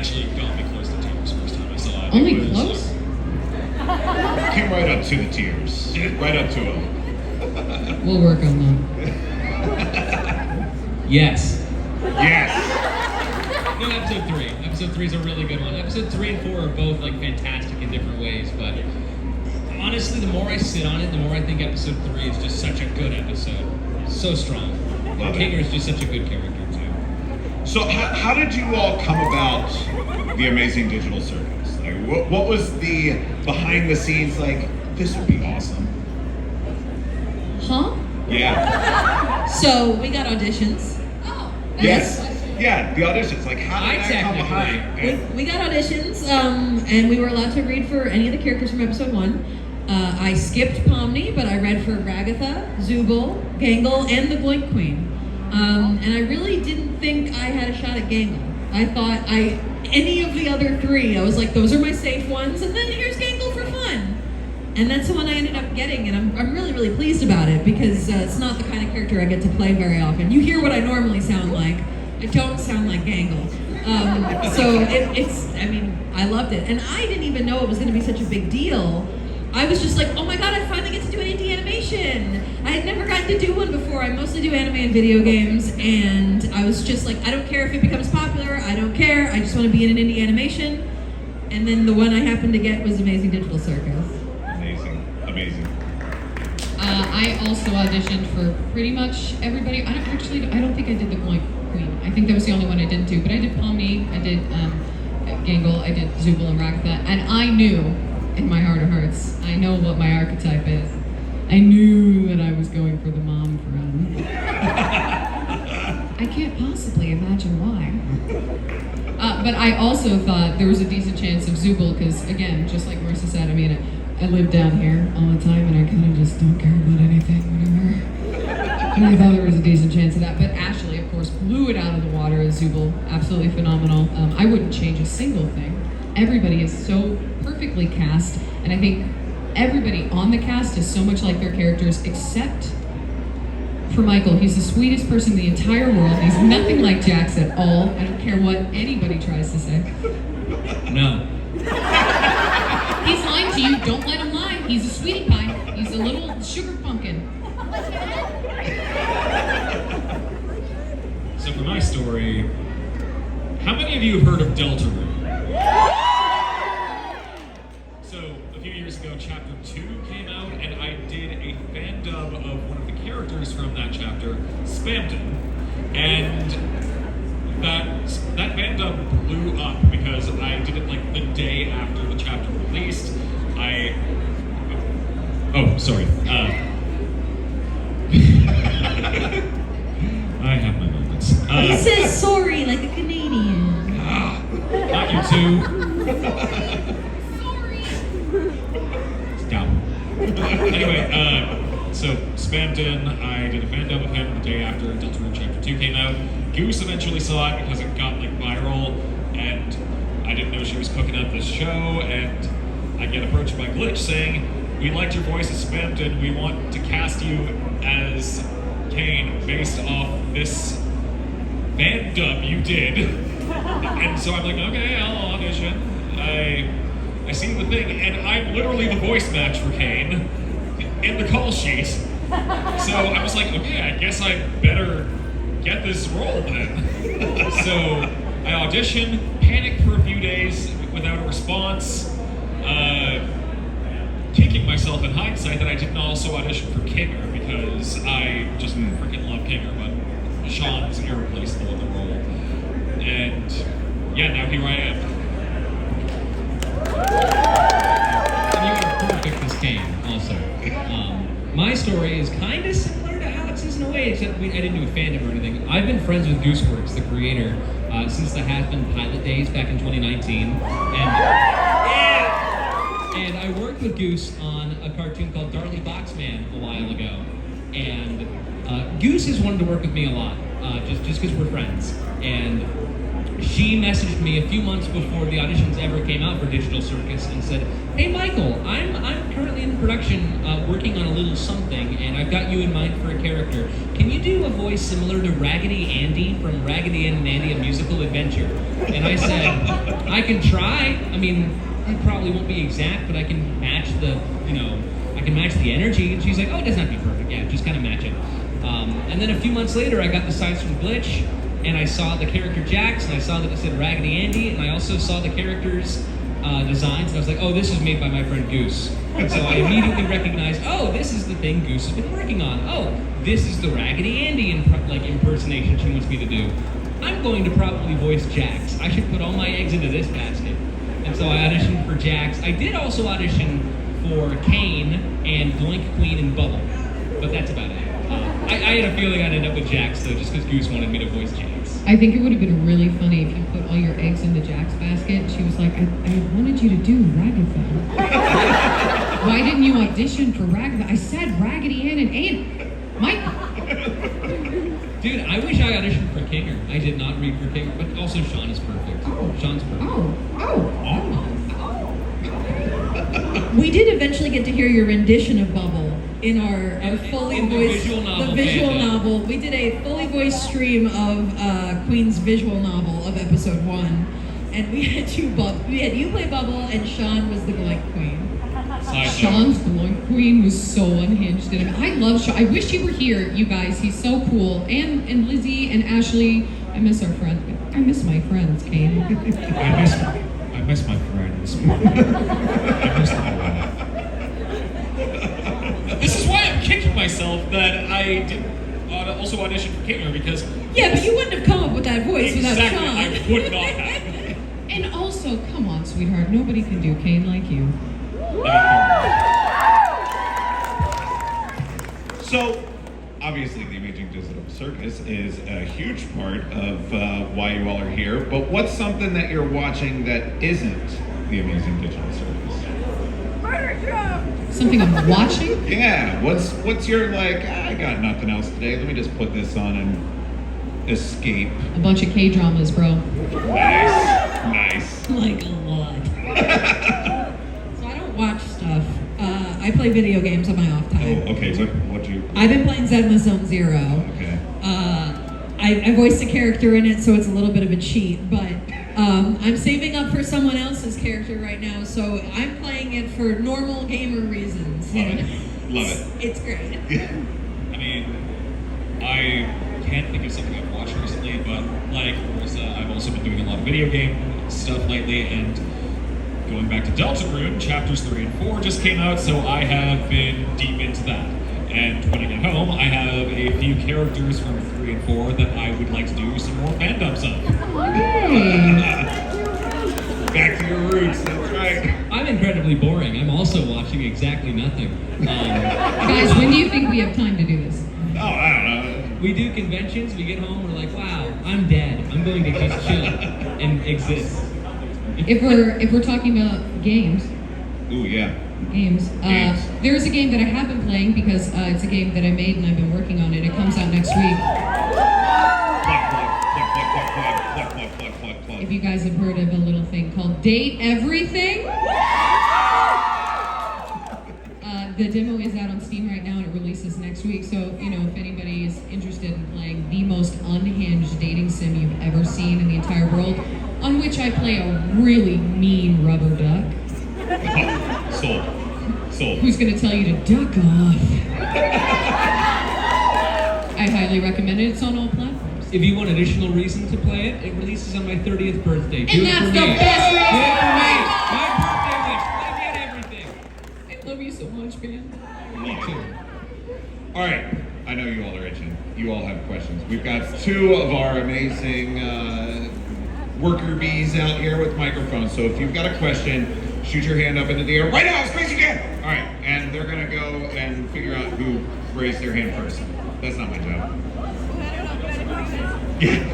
actually got me close to tears first time I saw it. Only It was, close? Came right up to the tears. Right up to them. We'll work on that. Yes. Yes. No, episode 3. Episode 3 is a really good one. Episode 3 and 4 are both like fantastic in different ways, but honestly, the more I sit on it, the more I think episode 3 is just such a good episode. So strong. Love Kinger it. is just such a good character too. So how did you all come about the Amazing Digital Circus? Like, what was the behind the scenes like, this would be awesome? Huh? Yeah. So we got auditions. Oh. Yes. Yeah, the auditions. Like, how did that come behind? We got auditions, and we were allowed to read for any of the characters from episode 1. I skipped Pomni, but I read for Ragatha, Zubul, Gangle, and the Gloink Queen. And I really didn't think I had a shot at Gangle. I thought any of the other 3, I was like, those are my safe ones, and then here's Gangle for fun. And that's the one I ended up getting, and I'm really, really pleased about it, because it's not the kind of character I get to play very often. You hear what I normally sound like. I don't sound like Gangle. So I loved it. And I didn't even know it was going to be such a big deal. I was just like, oh my god, I finally get to do an indie animation. I had never gotten to do one before. I mostly do anime and video games, and I was just like, I don't care if it becomes popular, I don't care, I just want to be in an indie animation. And then the one I happened to get was Amazing Digital Circus. Amazing. Amazing. I also auditioned for pretty much everybody. I don't think I did the Gloink Queen. I think that was the only one I didn't do, but I did Pomni, I did Gangle, I did Zubul and Ragatha, and I knew in my heart of hearts, I know what my archetype is. I knew that I was going for the mom friend. I can't possibly imagine why. But I also thought there was a decent chance of Zubul, because again, just like Marissa said, I mean, I live down here all the time and I kind of just don't care about anything, whatever. And I thought there was a decent chance of that. But Ashley, of course, blew it out of the water as Zubul. Absolutely phenomenal. I wouldn't change a single thing. Everybody is so perfectly cast, and I think everybody on the cast is so much like their characters, except for Michael. He's the sweetest person in the entire world. He's nothing like Jax at all. I don't care what anybody tries to say. No. He's lying to you. Don't let him lie. He's a sweetie pie. He's a little sugar pumpkin. So for my story, how many of you have heard of Deltarune? So a few years ago, Chapter 2 came out, and I did a fan dub of one of the characters from that chapter, Spamton, and that fan dub blew up because I did it like the day after the chapter released. Sorry. I have my moments. He says sorry like a Canadian. Not you two. Sorry. Down. Anyway, so Spamton, I did a fan dub of him the day after Deltarune Chapter 2 came out. Goose eventually saw it because it got like viral, and I didn't know she was cooking up this show, and I get approached by Glitch saying, we liked your voice as Spamton, we want to cast you as Kane based off this fan dub you did. And so I'm like, okay, I'll audition. I see the thing, and I'm literally the voice match for Kane in the call sheet. So I was like, okay, I guess I better get this role then. So I auditioned, panicked for a few days without a response, kicking myself in hindsight that I didn't also audition for Kinger, because I just freaking love Kinger, but Sean's irreplaceable in the role. And yeah, now here I am. And you are perfect as Kane, also. My story is kind of similar to Alex's in a way, except I didn't do a fandom or anything. I've been friends with Gooseworks, the creator, since the Has-Been pilot days back in 2019. And I worked with Goose on a cartoon called Darlie Boxman a while ago. And Goose has wanted to work with me a lot, just because we're friends. And she she messaged me a few months before the auditions ever came out for Digital Circus and said, "Hey Michael, I'm currently in production working on a little something, and I've got you in mind for a character. Can you do a voice similar to Raggedy Andy from Raggedy Ann and Andy: A Musical Adventure?" And I said, "I can try. I mean, it probably won't be exact, but I can match the energy." And she's like, "Oh, it doesn't have to be perfect. Yeah, just kind of match it." And then a few months later, I got the signs from Glitch, and I saw the character Jax, and I saw that it said Raggedy Andy, and I also saw the characters' designs, and I was like, "Oh, this is made by my friend Goose." And so I immediately recognized, "Oh, this is the thing Goose has been working on. Oh, this is the Raggedy Andy impersonation she wants me to do. I'm going to probably voice Jax. I should put all my eggs into this basket." And so I auditioned for Jax. I did also audition for Kane and Gloink Queen and Bubble, but that's about it. I had a feeling I'd end up with Jax, though, just because Goose wanted me to voice Jax. I think it would have been really funny if you put all your eggs in the Jack's basket. She was like, I wanted you to do Ragatha. Why didn't you audition for Ragatha? I said Raggedy Ann and Ann. Mike. Dude, I wish I auditioned for Kinger. I did not read for Kinger, but also Sean is perfect. Sean's perfect. We did eventually get to hear your rendition of Bubble in our fully in the voiced visual novel visual fandom. novel. We did a fully voiced stream of Queen's visual novel of episode 1, and we had you play Bubble, and Sean was the Gloink Queen. Sean's Gloink Queen was so unhinged. And I love Sean. I wish he were here, you guys. He's so cool. And Lizzie and Ashley. I miss our friends. I miss my friends, Kane. I miss my friends. I miss them a lot. This is why I'm kicking myself that I didn't also audition for Kinger, because Yeah, but you wouldn't have come up with that voice exactly, without Sean. I would not have. And also, come on, sweetheart. Nobody can do Kane like you. So, obviously, the Amazing Digital Circus is a huge part of why you all are here. But what's something that you're watching that isn't the Amazing Digital Circus? Something I'm watching? Yeah. What's your I got nothing else today. Let me just put this on and escape. A bunch of K-dramas, bro. Nice. Like a lot. So I don't watch stuff. I play video games on my off Oh, time. okay. What do you? I've been playing Zenma Zone Zero. Okay. I voiced a character in it, so it's a little bit of a cheat, but I'm saving up for someone else's character right now, so I'm playing it for normal gamer reasons. Love it. Love it. It's great. I mean, I can't think of something I've watched recently, but like, of course, I've also been doing a lot of video game stuff lately, and going back to Deltarune, chapters 3 and 4 just came out, so I have been deep into that. And when I get home, I have a few characters from 3 and 4 that I would like to do some more fandoms of. Back to your roots. That's right. I'm incredibly boring. I'm also watching exactly nothing. Guys, when do you think we have time to do this? Oh, I don't know. We do conventions, we get home, we're like, wow, I'm dead. I'm going to just chill and exist. If we're talking about games, Ooh, yeah. Games. Games. There's a game that I have been playing because it's a game that I made and I've been working on it. It comes out next week. If you guys have heard of a little thing called Date Everything. The demo is out on Steam right now and it releases next week. So, if anybody is interested in playing the most unhinged dating sim you've ever seen in the entire world, on which I play a really mean rubber duck. Sold. Who's going to tell you to duck off? I highly recommend it. It's on all platforms. If you want additional reason to play it, it releases on my 30th birthday. Do And it that's for the me. best Do it reason for to me. play. My birthday wish. I get everything. I love you so much, man. Me too. All right. I know you all are itching. You all have questions. We've got two of our amazing worker bees out here with microphones. So if you've got a question, shoot your hand up into the air right now as quick as you can. All right. And they're going to go and figure out who raised their hand first. That's not my job. Yeah.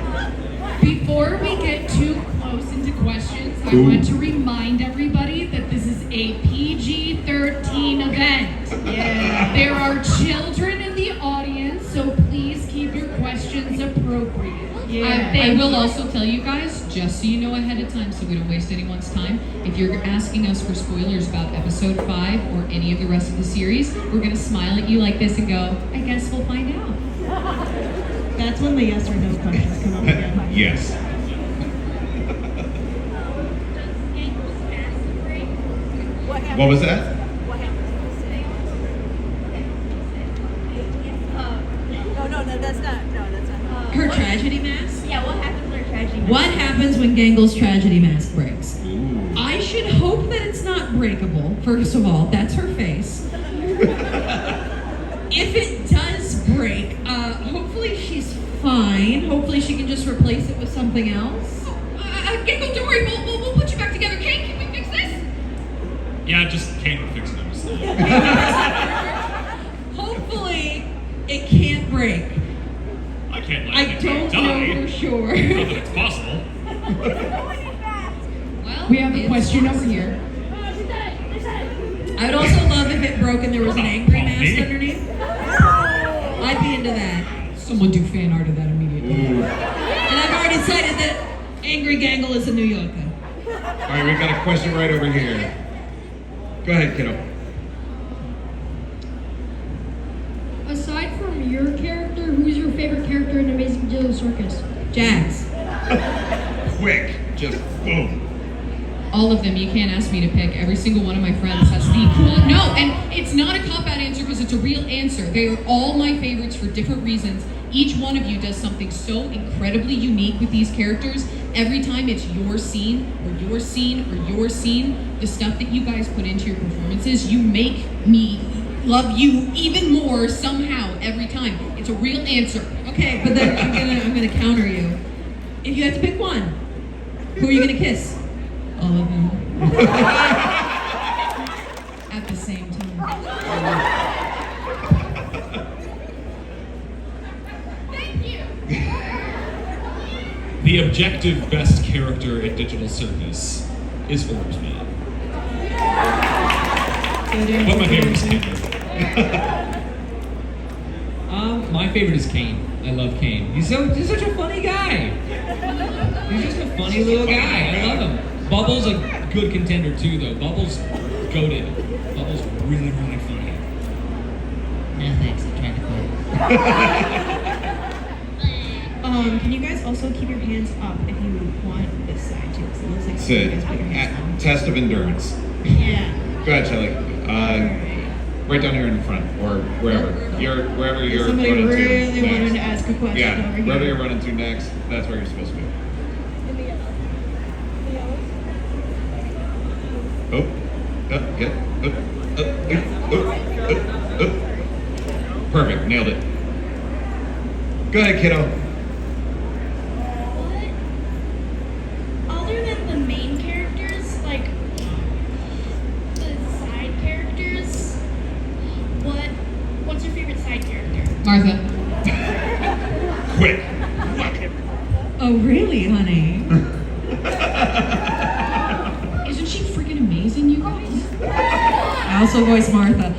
Before we get too close into questions, I want to remind everybody that this is a PG-13 event. Yeah. There are children in the audience, so please keep your questions appropriate. I will also tell you guys, just so you know ahead of time, so we don't waste anyone's time. If you're asking us for spoilers about episode 5 or any of the rest of the series, we're gonna smile at you like this and go, I guess we'll find out. That's when the yes or no questions come up again. Yes. What was that? That's not. Her tragedy mask? Yeah, what happens when her tragedy? What happens when Gangle's tragedy mask breaks? Ooh. I should hope that it's not breakable, first of all. That's her face. If it does break, hopefully she's fine. Hopefully she can just replace it with something else. Gangle, don't worry, we'll put you back together. Kate, can we fix this? Yeah, just Kane would fix it. Hopefully it can't break. I can't let I anything don't die. know for sure. Not that it's possible. Well, We have a it's question over possible. here. I would also love if it broke and there was an angry mask underneath. I'd be into that. Someone do fan art of that immediately. Ooh. And I've already decided that Angry Gangle is a New Yorker. All right, we've got a question right over here. Go ahead, kiddo. Aside from your character, who's your favorite character in Amazing Joe Circus? Jax. Quick, just boom. All of them. You can't ask me to pick. Every single one of my friends has the cool. No, and it's not a cop-out answer because it's a real answer. They are all my favorites for different reasons. Each one of you does something so incredibly unique with these characters. Every time it's your scene or your scene or your scene, the stuff that you guys put into your performances, you make me love you even more somehow every time. It's a real answer. Okay, but then I'm gonna counter you. If you had to pick one, who are you gonna kiss? All of them. At the same time. The objective best character in Digital Circus is Orbs Man. But my favorite is Kane. My favorite is Kane. I love Kane. He's such a funny guy. He's just a funny little guy. I love him. Bubbles a good contender too, though. Bubbles goated. Bubbles really funny. No thanks, I'm trying to quit. Can you guys also keep your hands up if you want this side too? Because it looks like Sid, you guys put your hands test of endurance. down. Yeah. Go ahead, Shelly. Right down here in the front, or wherever. Wherever you're Somebody running really to wanted next. to ask a question Yeah, over here. wherever you're running to next, that's where you're supposed to be. Oh, yeah. Perfect, nailed it. Go ahead, kiddo. Other than the main characters, like the side characters, what's your favorite side character? Martha. Quick. Oh, really, honey? Isn't she freaking amazing, you guys? I also voice Martha.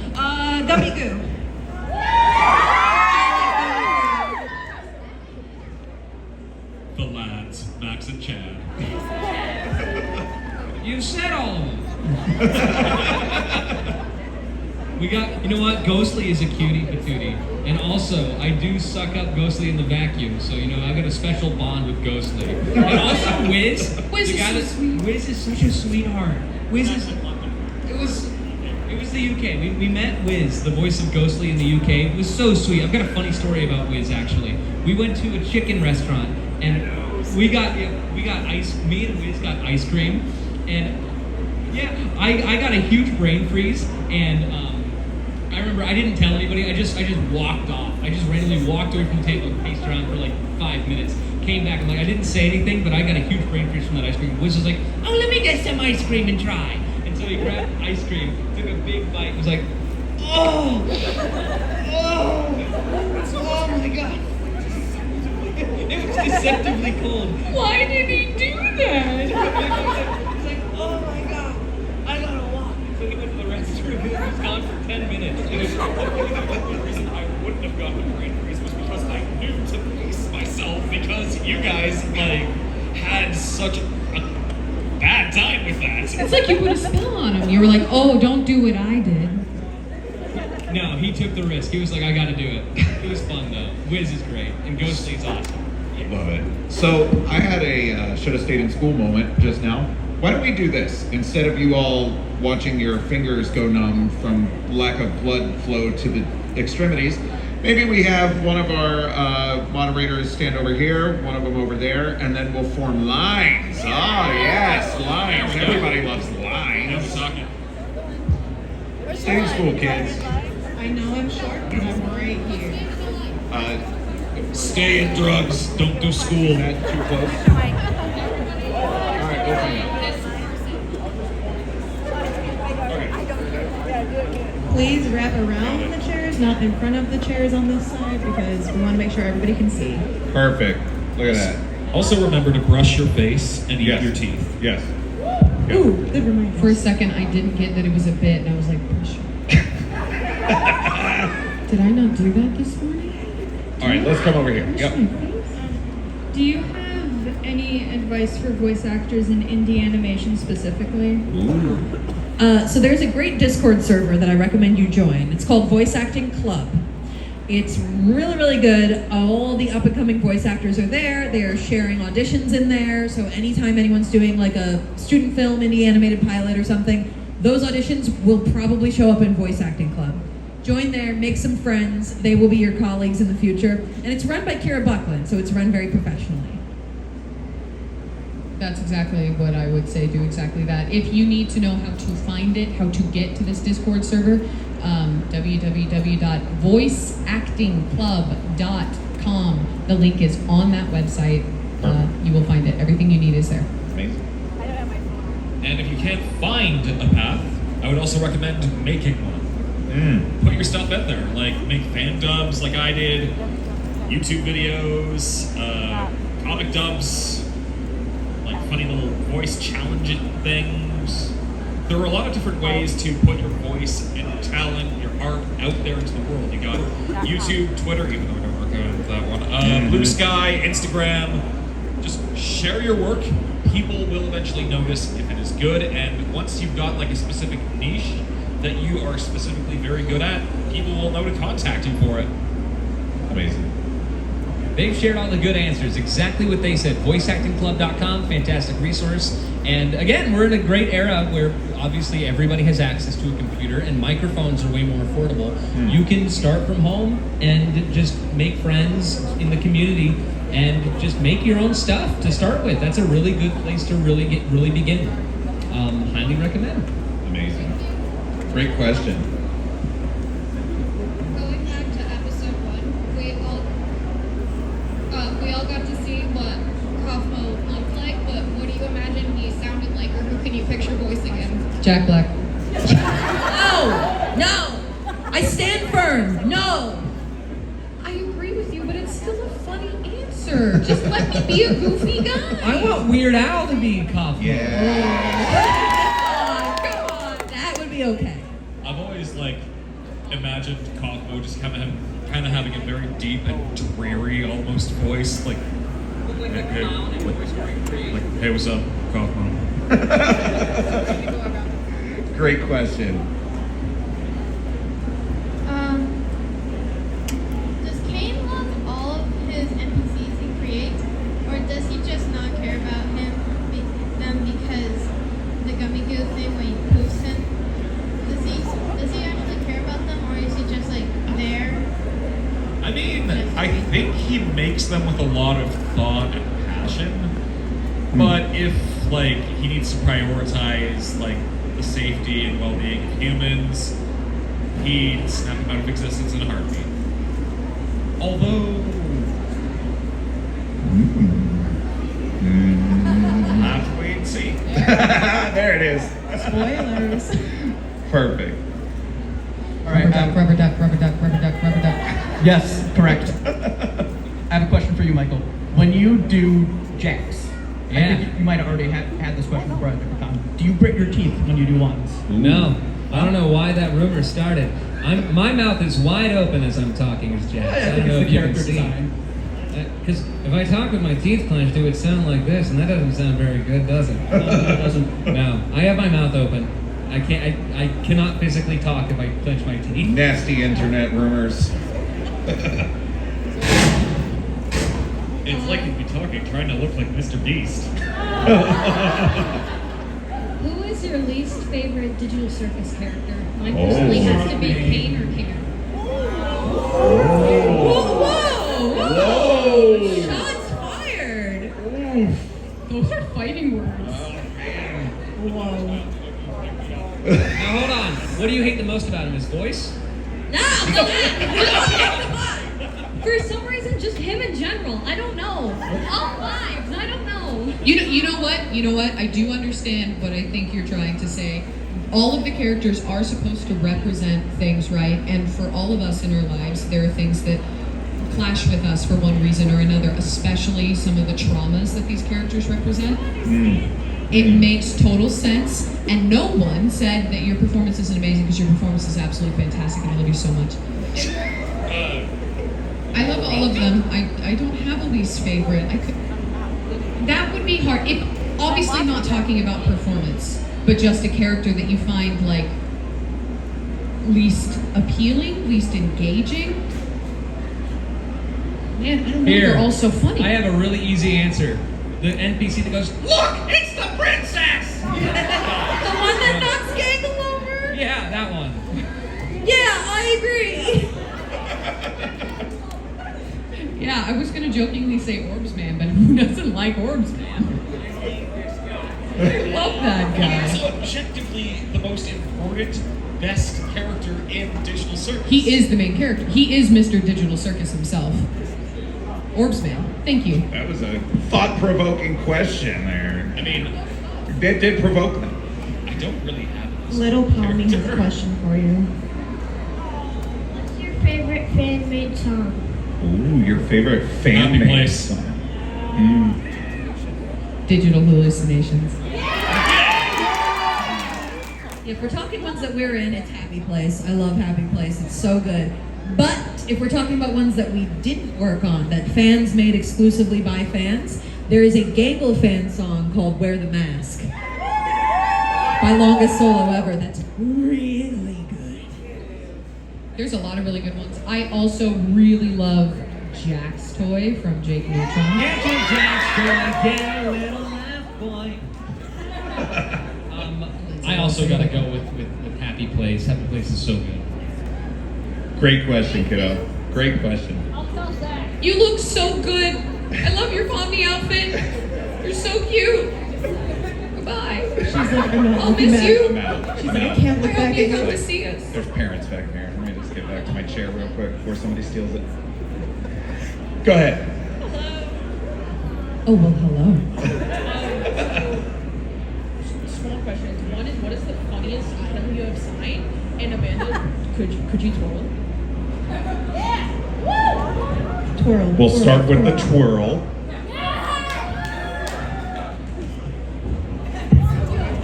Gummy Goo. The lads, Max and Chad. You said all of them. We got, you know what? Ghostly is a cutie patootie. And also, I do suck up Ghostly in the vacuum. So, you know, I've got a special bond with Ghostly. And also Wiz. Wiz the is guy so that- sweet. Wiz is such a sweetheart. Wiz is, it was the UK. We met Wiz, the voice of Ghostly in the UK. It was so sweet. I've got a funny story about Wiz, actually. We went to a chicken restaurant, and we got ice, me and Wiz got ice cream, and yeah, I got a huge brain freeze, and I remember I didn't tell anybody. I just walked off. I just randomly walked away from the table and paced around for like 5 minutes. Came back. I'm like, I didn't say anything, but I got a huge brain freeze from that ice cream. Wiz was like, oh, let me get some ice cream and try. And so he grabbed ice cream, took a big bite, and was like, oh my god. It was deceptively cold. Why did he do that? He's like, oh my god, I gotta walk. So he went to the restroom and he was gone for 10 minutes. It was The reason I wouldn't have gotten a brain freeze was because I knew to pace myself because you guys, like, had such a bad time with that. It's like you put a spell on him. You were like, oh, don't do what I did. No, he took the risk. He was like, I gotta do it. It was fun though. Wiz is great, and Ghost League's awesome. Love it. So I had a should have stayed in school moment just now. Why don't we do this instead of you all watching your fingers go numb from lack of blood flow to the extremities? Maybe we have one of our moderators stand over here, one of them over there, and then we'll form lines. Oh yes, lines. Everybody loves Now we're lines. talking. Stay in school, kids. I know I'm short because I'm right here. Stay in drugs. Don't do school. Is that too close? All right, we'll find out. Okay. Please wrap around the chairs, not in front of the chairs on this side, because we want to make sure everybody can see. Perfect. Look at that. Also remember to brush your face and eat Yes. your teeth. Yes. Ooh, good reminder. For a second, I didn't get that it was a bit, and I was like, push. Did I not do that this morning? All right, let's come over here. Yep. Do you have any advice for voice actors in indie animation specifically? So there's a great Discord server that I recommend you join. It's called Voice Acting Club. It's really, really good. All the up-and-coming voice actors are there. They are sharing auditions in there. So anytime anyone's doing like a student film, indie animated pilot or something, those auditions will probably show up in Voice Acting Club. Join there, make some friends. They will be your colleagues in the future. And it's run by Kira Buckland, so it's run very professionally. That's exactly what I would say. Do exactly that. If you need to know how to find it, how to get to this Discord server, www.voiceactingclub.com. The link is on that website. You will find it. Everything you need is there. Amazing. And if you can't find a path, I would also recommend making one. Put your stuff in there, like make fan dubs like I did, YouTube videos, comic dubs, like funny little voice challenge things. There are a lot of different ways to put your voice and your talent, your art out there into the world. You got YouTube, Twitter, even though I don't work on that one, Blue Sky, Instagram. Just share your work. People will eventually notice if it is good, and once you've got like a specific niche that you are specifically very good at, people will know to contact you for it. Amazing. They've shared all the good answers, exactly what they said. VoiceActingClub.com, fantastic resource. And again, we're in a great era where obviously everybody has access to a computer and microphones are way more affordable. You can start from home and just make friends in the community and just make your own stuff to start with. That's a really good place to really begin. Highly recommend. Amazing. Great question. Going back to episode 1, we all got to see what Kaufmo looked like, but what do you imagine he sounded like, or who can you picture voicing him? Jack Black. No! I stand firm. No! I agree with you, but it's still a funny answer. Just let me be a goofy guy. I want Weird Al to be Kaufman. Come on, that would be okay. I've always like imagined Kaufmo just kind of having a very deep and dreary almost voice, like hey, what's up, Kaufmo? Great question. Does Kane love all of his NPCs he creates, or does he just not care about them because the gummy goo thing when he poofs him? Does he actually care about them, or is he just like there? I mean, I think he makes them with a lot of thought and passion, but if like he needs to prioritize like the safety and well-being of humans, he'd snap them out of existence in a heartbeat. Although, we'll have to wait and see. There it is. Spoilers. Perfect. All right. Rubber duck. Yes, correct. I have a question for you, Michael. When you do Jax, I think you might have already had this question before at Nococon. Do you grit your teeth when you do lines? No, I don't know why that rumor started. My mouth is wide open as I'm talking as Jax. I don't know if you can see. Because if I talk with my teeth clenched, it would sound like this, and that doesn't sound very good, does it? No, it doesn't. No, I have my mouth open. I cannot physically talk if I clench my teeth. Nasty internet rumors. It's like you'd be talking, trying to look like Mr. Beast. Who is your least favorite digital circus character? Mine Oh. personally has to be Kane or Kinger. Whoa! Shots fired! Those are fighting words. Now hold on. What do you hate the most about him? His voice? No, come on! For some reason, just him in general. I don't know. All vibes. I don't know. You know what? You know what? I do understand what I think you're trying to say. All of the characters are supposed to represent things, right? And for all of us in our lives, there are things that clash with us for one reason or another, especially some of the traumas that these characters represent. It makes total sense, and no one said that your performance isn't amazing, because your performance is absolutely fantastic, and I love you so much. I love all of them. I don't have a least favorite. That would be hard. If obviously not talking about performance, but just a character that you find like least appealing, least engaging. Man, I don't know. Here. They're all so funny. I have a really easy answer. The NPC that goes, "Look, it's the princess!" The one that knocks Gangle over? Yeah, that one. Yeah, I agree. Yeah, I was gonna jokingly say Orbs Man, but who doesn't like Orbs Man? I love that guy. He's objectively the most important, best character in Digital Circus. He is the main character. He is Mr. Digital Circus himself. Orbs Man. Thank you. That was a thought-provoking question there. I mean, That did provoke them. I don't really have this Little Pommy has a character. question for you. What's your favorite fan-made song? Ooh, your favorite Happy fan-made Place. song. Digital hallucinations. If we're talking ones that we're in, it's Happy Place. I love Happy Place. It's so good. But if we're talking about ones that we didn't work on, that fans made exclusively by fans, there is a Gangle fan song called Wear the Mask by Longest Solo Ever. That's really good. There's a lot of really good ones. I also really love Jack's Toy from Jake Neutron. Get your Jack's toy, get a little laugh, boy. I also gotta go with Happy Place. Happy Place is so good. Great question, kiddo. Great question. You look so good. I love your Pomni outfit. You're so cute. Goodbye. She's like, I'm not I'll looking miss back. you. I'm out. She's I'm like, I out. can't I look hope back you at come you. to see us. There's parents back here. Let me just get back to my chair real quick before somebody steals it. Go ahead. Oh, well, hello. Small questions. One is, what is the funniest item you have signed? And Amanda, could you twirl? Twirl. We'll twirl, start with the twirl. twirl.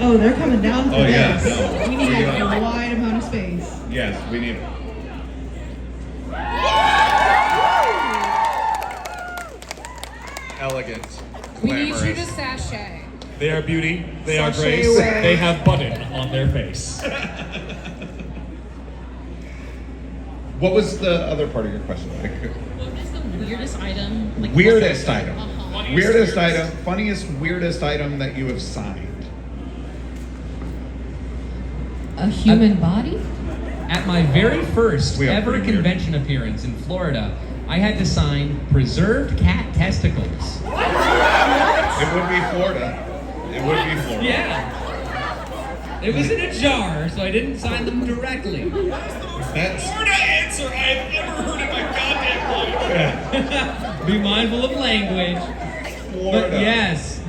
Oh, they're coming down for Oh, yeah, this. no. We need We're like gonna- a wide amount of space. Yes, we need. Elegant. We need you to Glamorous. sashay. They are beauty, they are Sashay grace, away. they have button on their face. What was the other part of your question? What is the weirdest item? Weirdest item. Uh-huh. Weirdest item. Funniest, weirdest item that you have signed. A human body? At my very first We are ever pretty weird. convention appearance in Florida, I had to sign preserved cat testicles. It would be Florida. It would be Florida. Yeah. It was in a jar, so I didn't sign them directly. That's Florida answer I have ever heard in my goddamn life. Be mindful of language. Florida. But yes.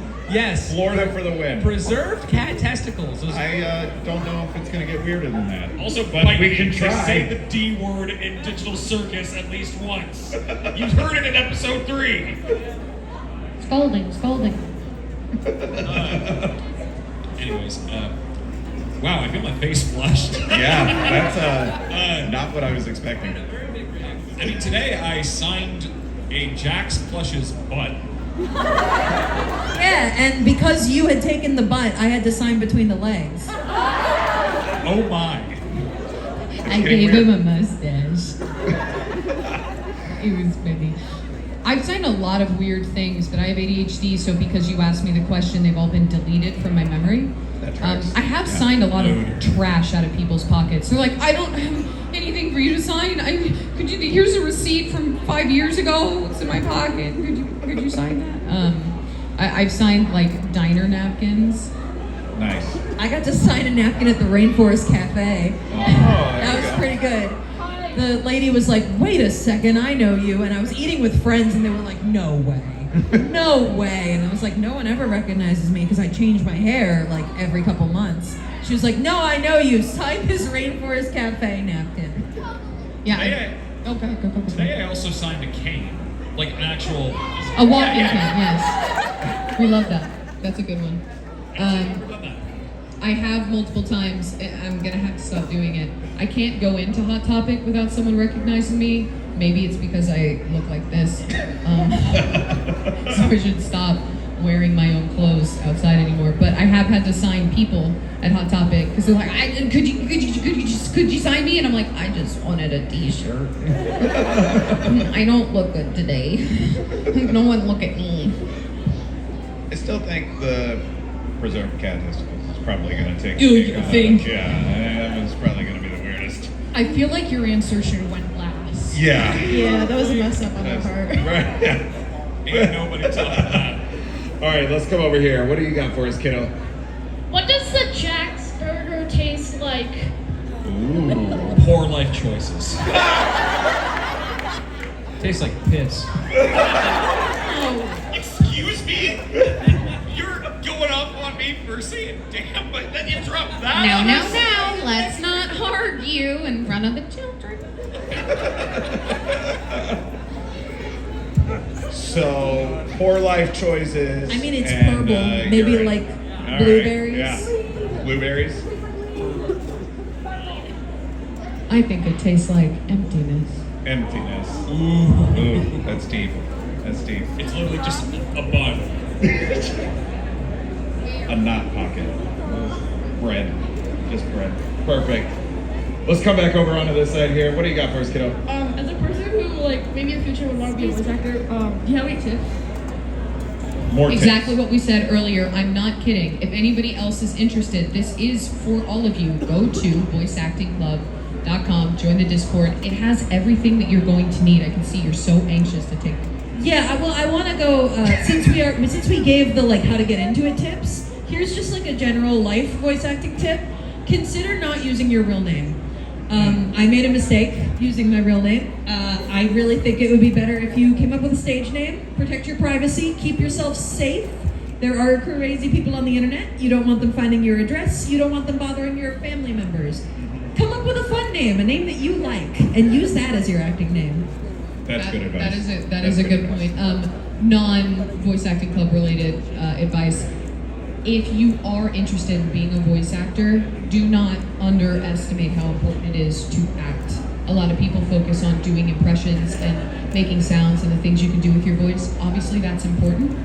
Florida for the win. Preserved cat testicles. Was- I don't know if it's gonna get weirder than that. Also, but bite we me can to try. say the D word in Digital Circus at least once. You've heard it in episode 3. Scolding. Anyways, wow, I feel my face flushed. Yeah, that's not what I was expecting. I mean, today I signed a a Jax plush's butt. Yeah, and because you had taken the butt, I had to sign between the legs. Oh my. I gave him a mustache. It was funny. I've signed a lot of weird things, but I have ADHD, so because you asked me the question, they've all been deleted from my memory. I have signed a lot of trash out of people's pockets. They're like, I don't have anything for you to sign. Here's a receipt from 5 years ago. It's in my pocket. Could you sign that? I've signed like diner napkins. Nice. I got to sign a napkin at the Rainforest Cafe. That was go. pretty good. The lady was like, wait a second, I know you. And I was eating with friends and they were like, no way. No way. And I was like, no one ever recognizes me because I change my hair like every couple months. She was like, no, I know you. Sign this Rainforest Cafe napkin. Yeah. Okay, go. Today I also signed a cane. Like an actual... A walking cane, yes. We love that. That's a good one. I have multiple times. I'm gonna have to stop doing it. I can't go into Hot Topic without someone recognizing me. Maybe it's because I look like this. So I should stop wearing my own clothes outside anymore. But I have had to sign people at Hot Topic because they're like, could you sign me? And I'm like, I just wanted a T-shirt. I don't look good today. No one look at me. I still think the preserved cat testicles is probably going to take. You think? Yeah, that was probably going to be the weirdest. I feel like your answer should have went last. Yeah. Yeah, that was a mess up on their That's part. right. Yeah. Ain't nobody telling that. All right, let's come over here. What do you got for us, kiddo? What does the Jax burger taste like? Ooh. Poor life choices. Tastes like piss. Excuse me? You're going off on me for saying damn, but then you drop that. No. Let's not argue in front of the children. So, poor life choices. I mean, it's and, purple. Maybe you're like All blueberries. Right, yeah. Blueberries? I think it tastes like emptiness. Emptiness. Ooh, that's deep. That's deep. It's literally just a bun. A knot pocket. Bread. Just bread. Perfect. Let's come back over onto this side here. What do you got for us, kiddo? As a person who, like, maybe in the future would want to be a voice actor, do you have any tips? More Exactly what we said earlier. I'm not kidding. If anybody else is interested, this is for all of you. Go to voiceactingclub.com, join the Discord. It has everything that you're going to need. I can see you're so anxious to take. Yeah, well, I want to go since we gave the like how to get into it tips. Here's just like a general life voice acting tip. Consider not using your real name. I made a mistake using my real name. I really think it would be better if you came up with a stage name. Protect your privacy. Keep yourself safe. There are crazy people on the internet. You don't want them finding your address. You don't want them bothering your family members. Come up with a fun name, a name that you like, and use that as your acting name. That's good advice. That is a good point. Non-voice acting club related advice. If you are interested in being a voice actor, do not underestimate how important it is to act. A lot of people focus on doing impressions and making sounds and the things you can do with your voice. Obviously, that's important,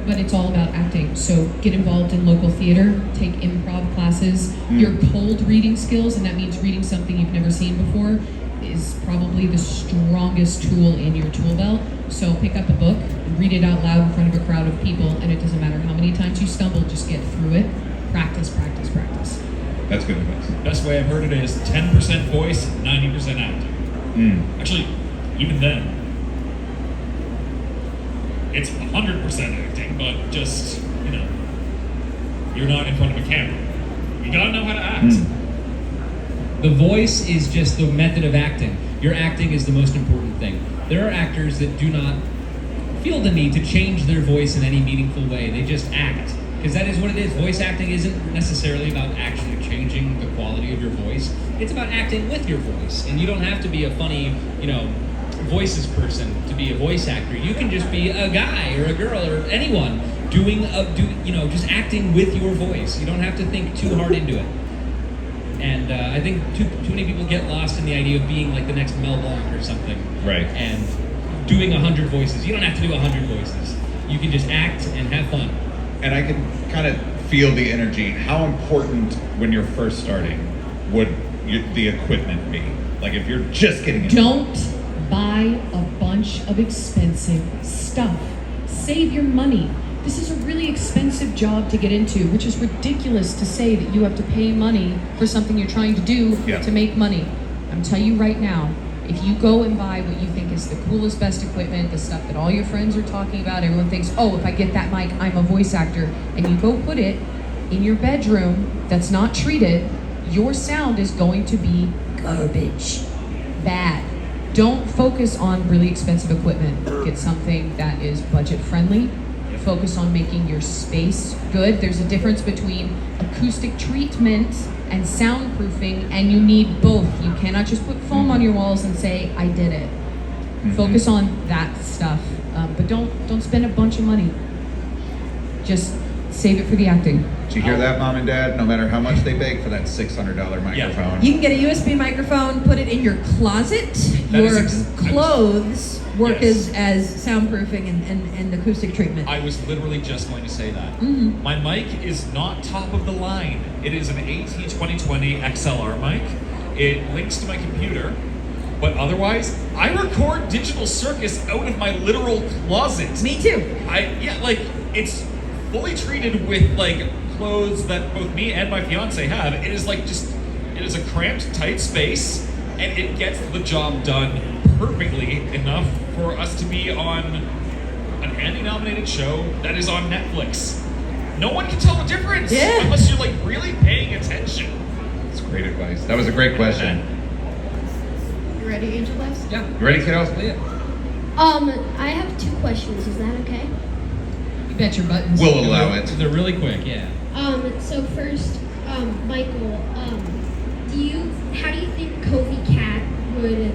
but it's all about acting. So get involved in local theater, take improv classes. Your cold reading skills, and that means reading something you've never seen before, is probably the strongest tool in your tool belt. So pick up a book and read it out loud in front of a crowd of people, and it doesn't matter how many times you stumble, just get through it. Practice, practice, practice. That's good advice. Best way I've heard it is 10% voice, 90% acting. Actually, even then, it's 100% acting, but just, you're not in front of a camera. You gotta know how to act. The voice is just the method of acting. Your acting is the most important thing. There are actors that do not feel the need to change their voice in any meaningful way. They just act. Because that is what it is. Voice acting isn't necessarily about actually changing the quality of your voice. It's about acting with your voice. And you don't have to be a funny, voices person to be a voice actor. You can just be a guy or a girl or anyone just acting with your voice. You don't have to think too hard into it. And I think too many people get lost in the idea of being like the next Mel Blanc or something. Right. And doing 100 voices. You don't have to do 100 voices. You can just act and have fun. And I can kind of feel the energy. How important when you're first starting would the equipment be? Like if you're just getting into Don't buy a bunch of expensive stuff. Save your money. This is a really expensive job to get into, which is ridiculous to say that you have to pay money for something you're trying to do to make money. I'm telling you right now, if you go and buy what you think is the coolest, best equipment, the stuff that all your friends are talking about, everyone thinks, oh, if I get that mic, I'm a voice actor, and you go put it in your bedroom that's not treated, your sound is going to be garbage. Bad. Don't focus on really expensive equipment. Get something that is budget friendly. Focus on making your space good. There's a difference between acoustic treatment and soundproofing, and you need both. You cannot just put foam on your walls and say, I did it. Focus on that stuff. But don't spend a bunch of money. Just save it for the acting. Did you hear that, Mom and Dad? No matter how much they beg for that $600 microphone. You can get a USB microphone, put it in your closet. Your clothes work as soundproofing and acoustic treatment. I was literally just going to say that. My mic is not top of the line. It is an AT2020 XLR mic. It links to my computer, but otherwise, I record Digital Circus out of my literal closet. Me too. It's fully treated with like clothes that both me and my fiance have. It is it is a cramped, tight space, and it gets the job done perfectly enough for us to be on an Andy-nominated show that is on Netflix. No one can tell the difference unless you're like really paying attention. That's great advice. That was a great question. You ready, Angel Dust? Yeah. You ready, kiddos? I have 2 questions. Is that okay? You bet your buttons. We'll allow it. They're really quick, yeah. So first, Michael, how do you think Covey Cat would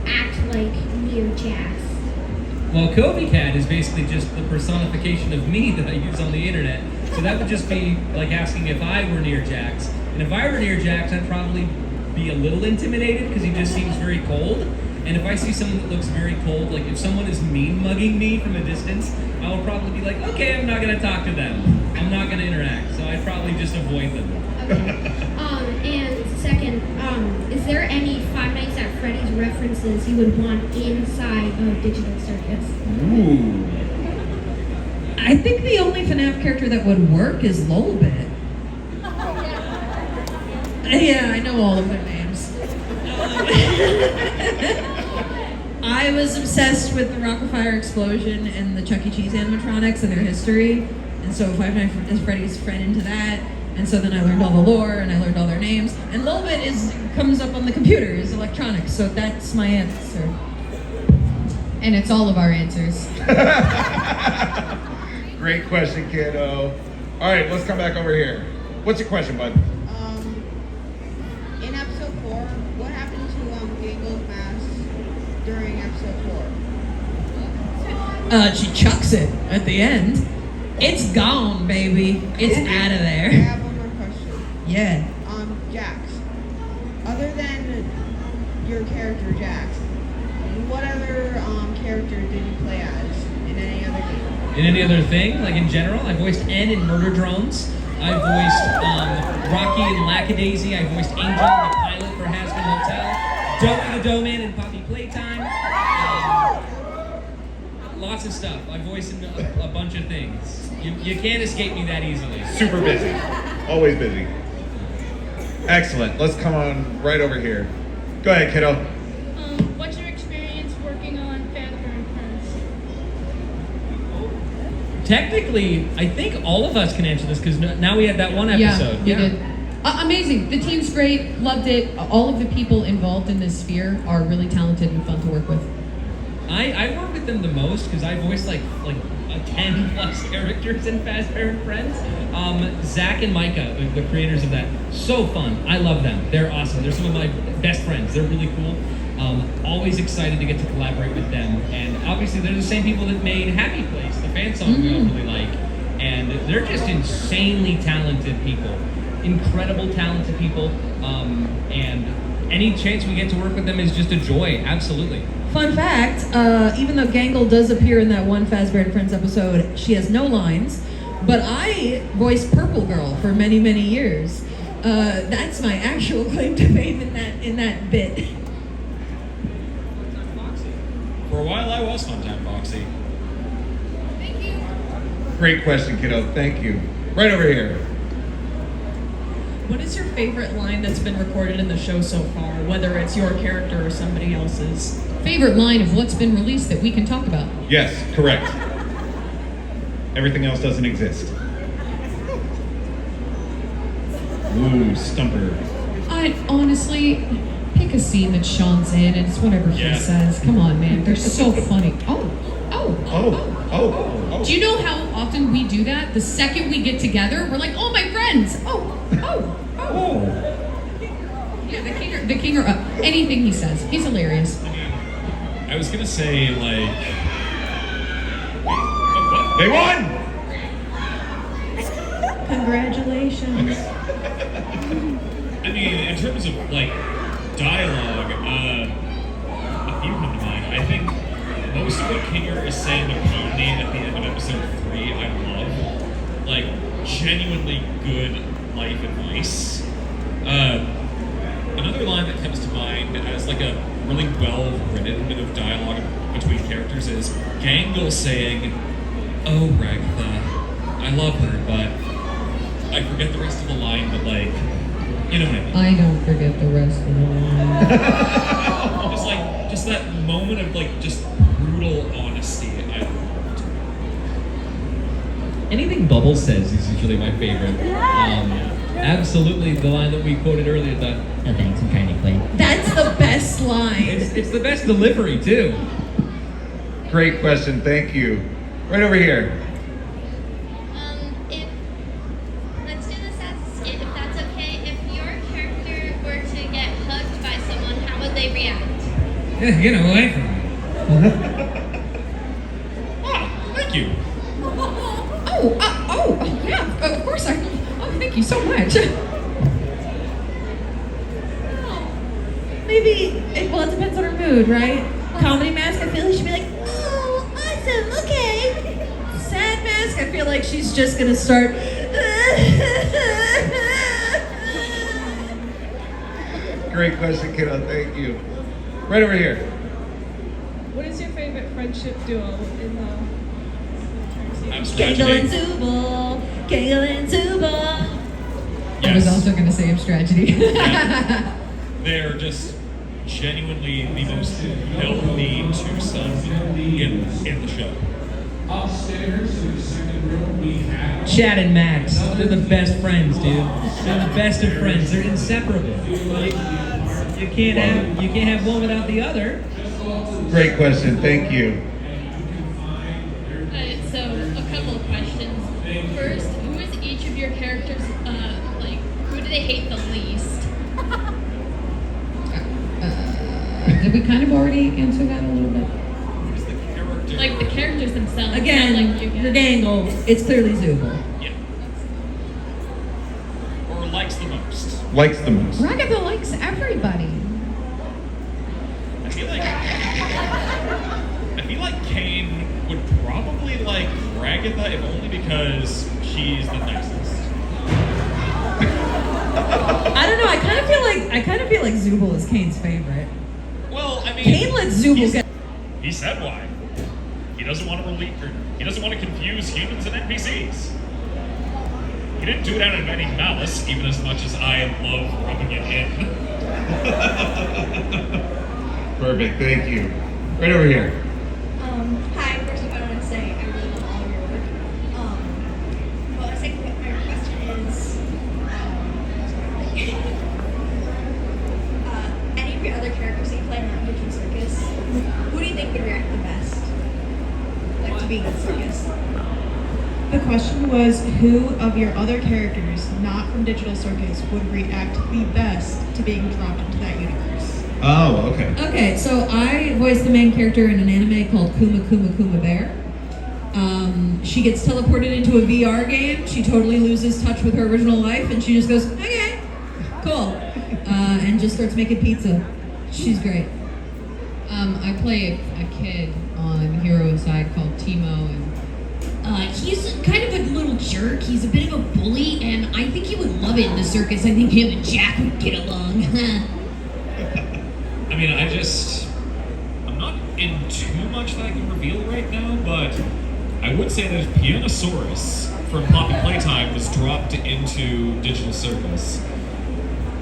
act like Neo Jax? Well, Covey Cat is basically just the personification of me that I use on the internet. So that would just be like asking if I were near Jax. And if I were near Jax, I'd probably be a little intimidated because he just seems very cold. And if I see someone that looks very cold, like if someone is mean mugging me from a distance, I will probably be like, okay, I'm not going to talk to them. I'm not going to interact. So I'd probably just avoid them. Okay. And second, is there any Five Nights at Freddy's references you would want inside of Digital Circus? Ooh. I think the only FNAF character that would work is Lolbit. Yeah, I know all of their names. I was obsessed with the Rockafire explosion and the Chuck E. Cheese animatronics and their history, and so Five Nights at Freddy's fed into that. And so then I learned all the lore and I learned all their names. And Lolbit comes up on the computer, is electronics, so that's my answer. And it's all of our answers. Great question, kiddo. All right, let's come back over here. What's your question, bud? In episode 4, what happened to Gangle's mask during episode 4? She chucks it at the end. It's gone, baby. It's out of I there. have one more question. Yeah. Jax. Other than your character, Jax, what other character did you play as in any other game? In any other thing, like in general, I voiced N in Murder Drones. I voiced Rocky in Lackadaisy. I voiced Angel, the pilot for Hazbin Hotel. Doughy the Doughman in Poppy Playtime. Lots of stuff. I voiced in a bunch of things. You can't escape me that easily. Super busy. Always busy. Excellent. Let's come on right over here. Go ahead, kiddo. What's your experience working on Fandom and Friends? Technically, I think all of us can answer this because now we had that one episode. Yeah, we did. Amazing. The team's great. Loved it. All of the people involved in this sphere are really talented and fun to work with. I work with them the most because I voiced like 10 plus characters in Fazbear and Friends. Zach and Micah, the creators of that, so fun. I love them. They're awesome. They're some of my best friends. They're really cool. Always excited to get to collaborate with them. And obviously they're the same people that made Happy Place, the fan song we all really like. And they're just insanely talented people. Incredible talented people. And any chance we get to work with them is just a joy. Absolutely. Fun fact, even though Gangle does appear in that one Fazbear and Friends episode, she has no lines, but I voiced Purple Girl for many, many years. That's my actual claim to fame in that bit. For a while, I was Funtime Foxy. Thank you. Great question, kiddo. Thank you. Right over here. What is your favorite line that's been recorded in the show so far, whether it's your character or somebody else's? Favorite line of what's been released that we can talk about? Yes, correct. Everything else doesn't exist. Ooh, stumper. I honestly pick a scene that Sean's in, and it's whatever Yeah. he says. Come on, man, they're so funny. Oh. Do you know how often we do that? The second we get together, we're like, oh, my friends. Yeah, the king or anything he says. He's hilarious. I was gonna say, like... They won! Congratulations. I mean, in terms of, like, dialogue, a few come to mind. I think most of what Kinger is saying to Pomni at the end of episode 3, I love. Like, genuinely good life advice. Another line that comes to mind as, like, a really well-written bit of dialogue between characters is Gangle saying, "Oh, Ragatha, I love her, but I forget the rest of the line, but, like, you know what I mean." I don't forget the rest of the line. just that moment of, like, just brutal honesty. I loved. Anything Bubbles says is usually my favorite. Absolutely, the line that we quoted earlier, no thanks, I'm trying to play. That's the best line. It's the best delivery, too. Great question. Thank you. Right over here. If let's do this as a skit, if that's okay. If your character were to get hugged by someone, how would they react? Get away from me. Thank you. Yeah, of course thank you so much. Maybe, well, it depends on her mood, right? Comedy mask, I feel like she'd be like, oh, awesome, okay. Sad mask, I feel like she's just gonna start. Great question, kiddo. Thank you. Right over here. What is your favorite friendship duo in the... Gangle and Zubul, Gangle and Zubul. I was also going to say of tragedy. Yeah. They're just genuinely the most healthy twosome in the show. Upstairs in the second room, we have Chad and Max, they're the best friends, dude. They're the best of friends. They're inseparable. You can't have one without the other. Great question. Thank you. So, a couple of questions. First, who is each of your characters, who do they hate the least? Did we kind of already answer that a little bit? Like the characters themselves. Again, not like you your guys. Gangle, it's clearly Zubul. Yeah. Or likes the most. Likes the most. Ragatha likes everybody. I feel like Kane would probably like Ragatha, if only because she's the nicest. I don't know. I kind of feel like Zubul is Kane's favorite. Well, I mean, Kane let Zubul get. He said why. He doesn't want to he doesn't want to confuse humans and NPCs. He didn't do it out of any malice, even as much as I love rubbing it in. Perfect. Thank you. Right over here. Hi, first of all, I want to say I really love all of your work. Well, I think my question is, any of your other characters that you play in Nococon Circus, who do you think would react the best? Like to being in the circus? The question was, who of your other characters, not from Digital Circus, would react the best to being dropped into that universe? Oh, okay. Okay, so I voiced the main character in an anime called Kuma Kuma Kuma Bear. She gets teleported into a VR game. She totally loses touch with her original life, and she just goes, okay, cool. and just starts making pizza. She's great. I play a kid on Hero Inside called Timo, and He's kind of a little jerk. He's a bit of a bully, and I think he would love it in the circus. I think him and Jack would get along. I mean, I'm not in too much that I can reveal right now, but I would say that if Pianosaurus from Poppy Playtime was dropped into Digital Circus,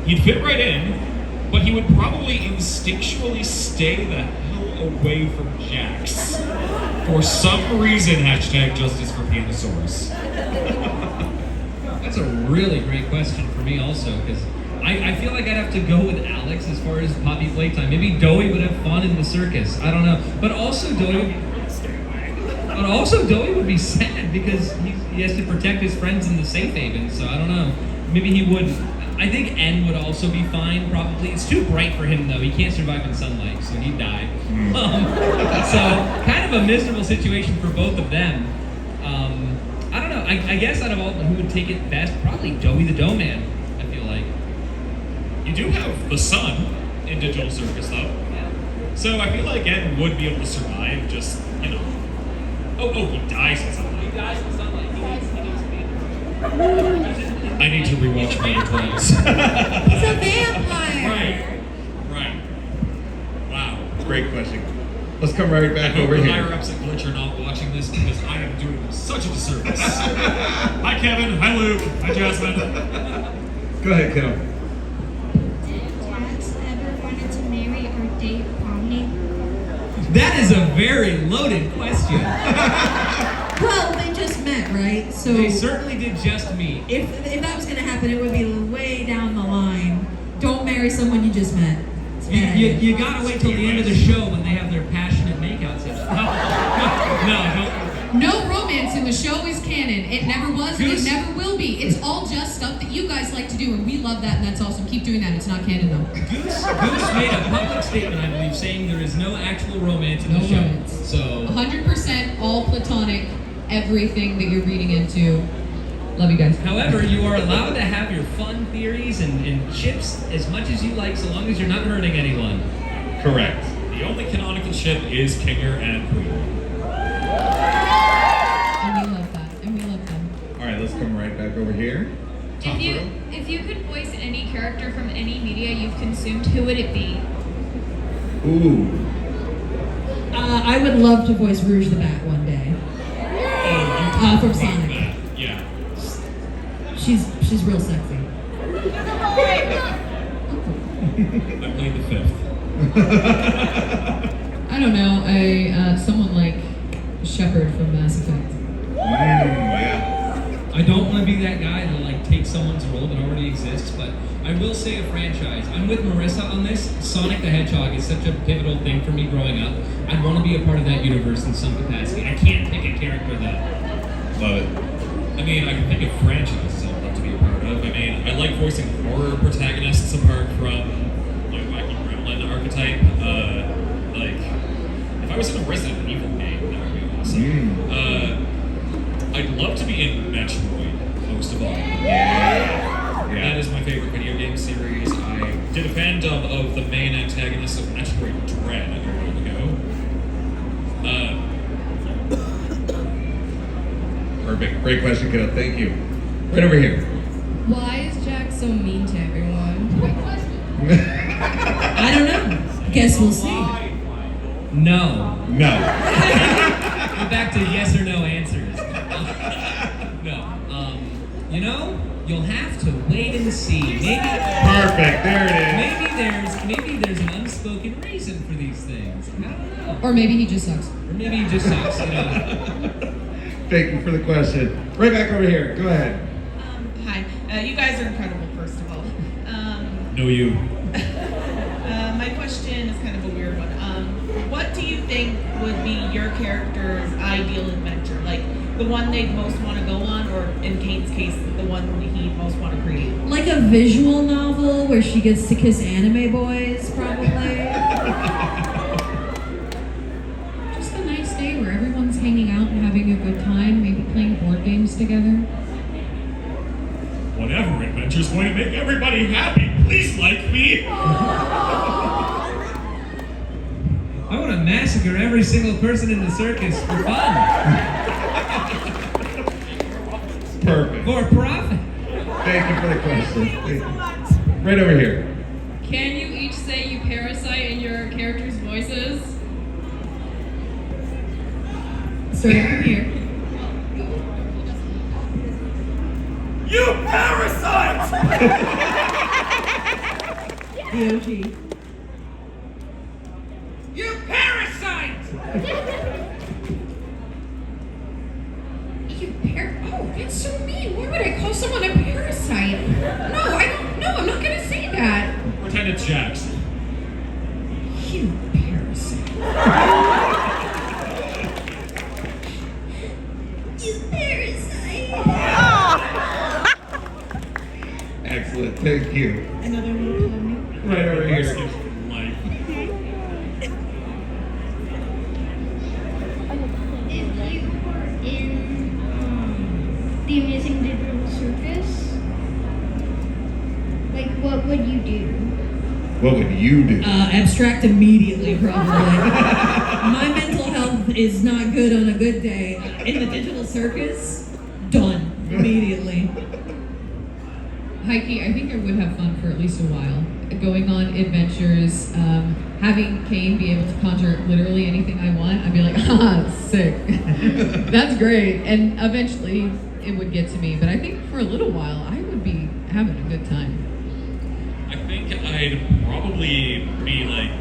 he'd fit right in, but he would probably instinctually stay the hell away from Jax. For some reason, hashtag justice for Pianosaurus. That's a really great question for me also, because I feel like I'd have to go with Alex as far as Poppy Playtime. Maybe Doey would have fun in the circus. I don't know. But also Doey would be sad because he has to protect his friends in the safe haven, so I don't know. Maybe he wouldn't. I think N would also be fine, probably. It's too bright for him, though. He can't survive in sunlight, so he'd die. So, kind of a miserable situation for both of them. I don't know. I guess out of all, who would take it best? Probably Doey the Dough Man, I feel like. You do have the sun in Digital Circus, though. Yeah. So I feel like Ed would be able to survive, just, you know. Oh, he dies in sunlight. He dies in sunlight. He needs I need to rewatch my Thrones. He's a vampire. Right. Wow. Great question. Let's come right I back hope over the here. higher ups at Glitch are not watching this because I am doing them such a disservice. Hi, Kevin. Hi, Luke. Hi, Jasmine. Go ahead, kiddo. Did Jax ever wanted to marry or date Pomni? That is a very loaded question. Well, they just met, right? So They certainly did just meet. if that was gonna happen, it would be way down the line. Don't marry someone you just met. You gotta wait till the end of the show when they have their passionate makeout session. No, No romance in the show is canon. It never was and it never will be. It's all just stuff that you guys like to do, and we love that, and that's awesome. Keep doing that. It's not canon though. Goose made a public statement, I believe, saying there is no actual romance in the show. romance. So 100% all platonic, everything that you're reading into. Love you guys. however, you are allowed to have your fun theories and chips as much as you like, so long as you're not hurting anyone. Correct. The only canonical ship is Kinger and Queen. And we love that. And we love them. All right, let's come right back over here. Top row. If you could voice any character from any media you've consumed, who would it be? Ooh. I would love to voice Rouge the Bat one day. From Sonic. That. Yeah. She's real sexy. I played the fifth. I don't know. Someone like Shepard from Mass Effect. Yeah. I don't want to be that guy to like take someone's role that already exists, but I will say a franchise. I'm with Marissa on this. Sonic the Hedgehog is such a pivotal thing for me growing up. I'd want to be a part of that universe in some capacity. I can't pick a character though. Love it. I mean, I can think of franchises I'd love to be a part of. I mean, I like voicing horror protagonists apart from my wacky gremlin archetype. Like, if I was in a Resident Evil game, that would be awesome. I'd love to be in Metroid, most of all. Yeah. That is my favorite video game series. I did a fandom of the main antagonist of Metroid Dread a while ago. Perfect. Great question, kiddo. Thank you. Right over here. Why is Jack so mean to everyone? I don't know. Guess we'll see. No. No. We're back to yes or no answers. No. You know, you'll have to wait and see. Perfect. There it is. Maybe there's an unspoken reason for these things. I don't know. Or maybe he just sucks. Or maybe he just sucks, you know. Thank you for the question. Right back over here. Go ahead. Hi. You guys are incredible, first of all. No, you. My question is kind of a weird one. What do you think would be your character's ideal adventure? Like, the one they'd most want to go on, or in Kate's case, the one he'd most want to create? Like a visual novel where she gets to kiss anime boys, probably. Just a nice day where everyone's hanging out and having a good time, maybe playing board games together. Whatever Our adventure's going to make everybody happy. Please like me. I want to massacre every single person in the circus for fun. Perfect. For profit. Thank you for the question. Thank you. Right over here. Can you each say you parasite in your characters' voices? Starting from here. You parasite! The OG. You parasite! Oh, that's so mean. Why would I call someone a parasite? No, I don't. No, I'm not gonna say that. Pretend it's Jax. You parasite. You parasite. Excellent. Thank you. Another one for me. Right over here. Life. If you were in the Amazing Digital Circus, like what would you do? What would you do? Abstract immediately, probably. My mental health is not good on a good day. In the digital circus, done immediately. Heike, I think I would have fun for at least a while. Going on adventures, having Kane be able to conjure literally anything I want, I'd be like, sick. That's great. And eventually it would get to me. But I think for a little while, I would be having a good time. I think I'd probably be like,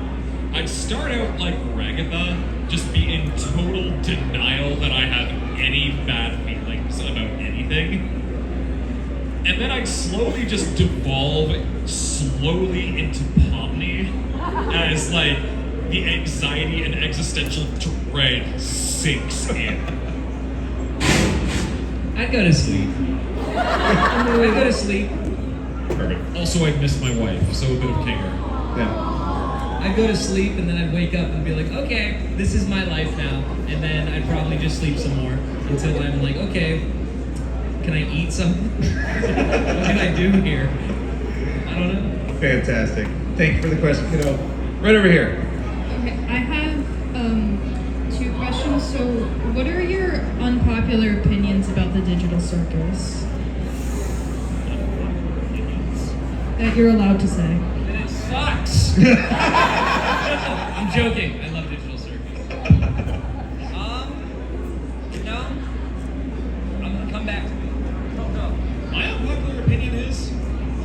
I'd start out like Ragatha, just be in total denial that I have any bad feelings about anything. And then I'd slowly just devolve slowly into Pomni as like the anxiety and existential dread sinks in. I'd go to sleep. I'd go to sleep. Perfect. Also, I'd miss my wife, so a bit of Kinger. Yeah. I'd go to sleep and then I'd wake up and be like, okay, this is my life now. And then I'd probably just sleep some more until I'm like, okay, can I eat something? What can I do here? I don't know. Fantastic. Thank you for the question, kiddo. Right over here. Okay, I have two questions. So, what are your unpopular opinions about the digital circus? That you're allowed to say. And it sucks. I'm joking. I love digital circus. No. I'm gonna come back to me. No. My unpopular opinion is,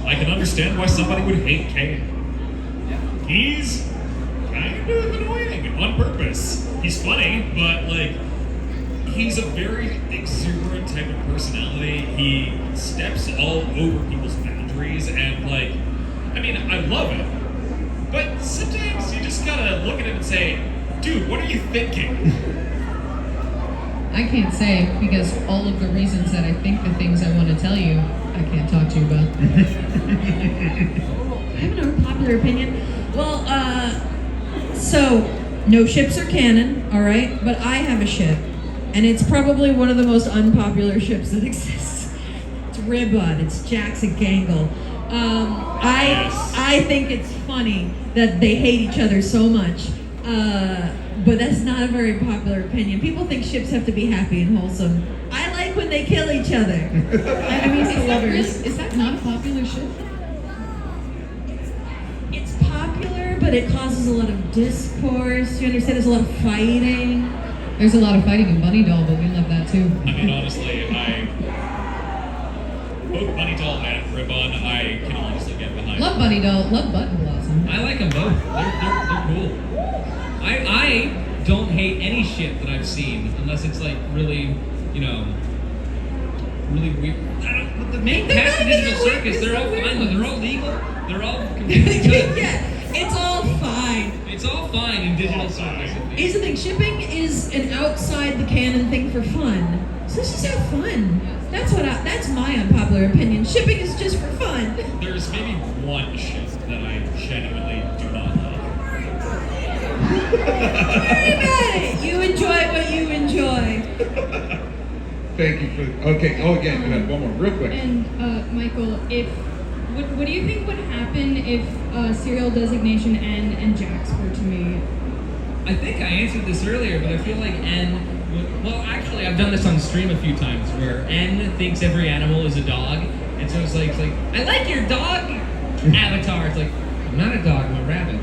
I can understand why somebody would hate Kane. He's kind of annoying on purpose. He's funny, but like, he's a very exuberant type of personality. He steps all over people's boundaries, and like, I mean, I love it. But sometimes you just gotta look at him and say, dude, what are you thinking? I can't say because all of the reasons that I think the things I want to tell you, I can't talk to you about. I have an unpopular opinion. Well, so no ships are canon, all right? But I have a ship, and it's probably one of the most unpopular ships that exists. It's Ribbon. It's Jax and Gangle. I think it's funny that they hate each other so much. But that's not a very popular opinion. People think ships have to be happy and wholesome. I like when they kill each other. Enemies to lovers. Is that not a popular ship? It's popular, but it causes a lot of discourse. You understand? There's a lot of fighting. There's a lot of fighting in Bunny Doll, but we love that too. I mean, honestly, both Bunny Doll and Ribbon, I can honestly get behind. Love Bunny Doll, love Button Blossom. I like them both. They're cool. I don't hate any shit that I've seen unless it's like really, really weird. The main cast of Digital Circus, they're all fine though. They're all legal. They're all completely good. Yeah, it's all fine. It's all fine in Digital Circus. Here's the thing, shipping is an outside the canon thing for fun. So let's just have fun. That's my unpopular opinion. Shipping is just for fun. There's maybe one ship that I genuinely do not like. Worry about it. You enjoy what you enjoy. Thank you for. Okay. Oh, yeah. Go ahead. One more, real quick. And Michael, if what do you think would happen if serial designation N and Jax were to meet? I think I answered this earlier, but I feel like N would, well, actually, I've done this on stream a few times where N thinks every animal is a dog, and so it's like, I like your dog avatar. It's like, I'm not a dog, I'm a rabbit.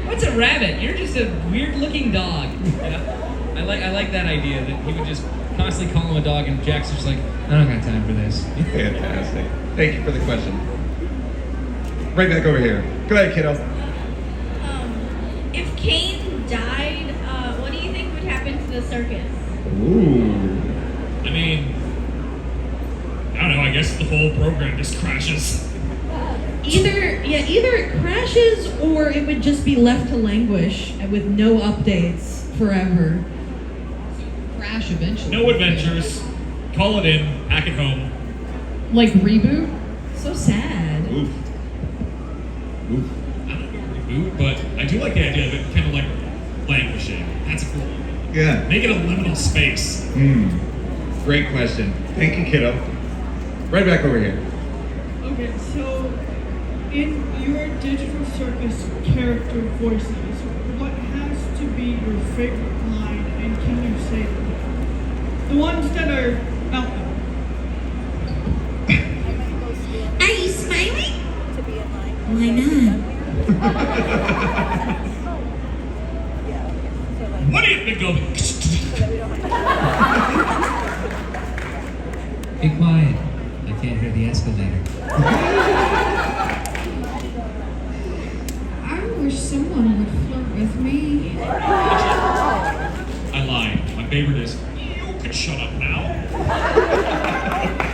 What's a rabbit? You're just a weird-looking dog. You know? I like that idea that he would just constantly call him a dog, and Jack's just like, I don't got time for this. Fantastic. Thank you for the question. Right back over here. Go ahead, kiddo. If Kane died, what do you think would happen to the circus? Ooh. I mean, I don't know, I guess the whole program just crashes. Either it crashes or it would just be left to languish with no updates forever. Crash eventually. No adventures. Call it in, back at home. Like reboot? So sad. Oof. Oof. I don't know reboot, but I do like the idea of it kind of like languishing. That's a cool one. Yeah. Make it a liminal space. Great question. Thank you, kiddo. Right back over here. Okay, so in your digital circus character voices, what has to be your favorite line, and can you say them? The ones that are out there. Are you smiling? Why not? What do you think of Be quiet. I can't hear the escalator. I wish someone would flirt with me. I lied. My favorite is, you can shut up now.